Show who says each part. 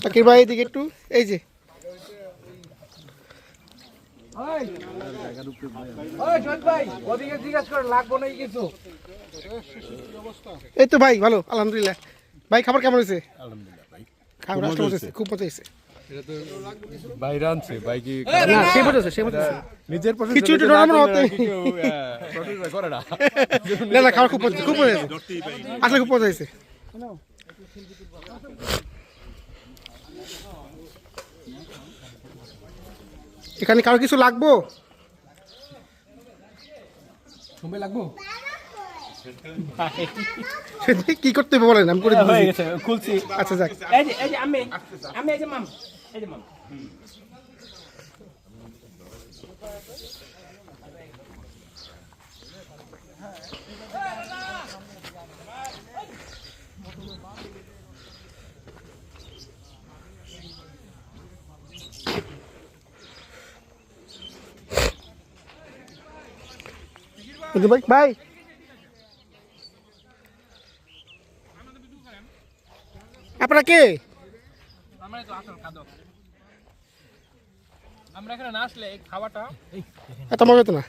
Speaker 1: শাকির ভাই এদিকে একটু, এই যে এই তো ভাই ভালো আলহামদুলিল্লাহ। ভাই খাবার কেমন হয়েছে? খাবার খুব মজা হয়েছে।
Speaker 2: ভাই রানছে ভাই কি
Speaker 1: না সে বুঝেছে, সে বুঝেছে
Speaker 2: নিজের
Speaker 1: খিচুড়ি নরমাল হতে
Speaker 2: করে না
Speaker 1: না না খাবার খুব মজা, খুব মজা হয়েছে, আসলে খুব মজা হয়েছে। এখানে কারো কিছু লাগবো? সময় লাগবো কি করতে হবে বলেন, আমি করে দিচ্ছি।
Speaker 3: খুলছি।
Speaker 1: আচ্ছা যাক,
Speaker 3: এই যে আমি এই যে মাম, এই যে মাম।
Speaker 1: ভাই ভাই আপনারা কে?
Speaker 3: আমরা তো আসল খাদক। আমরা এখানে না আসলে এই খাওয়াটা
Speaker 1: এত মজা তো না।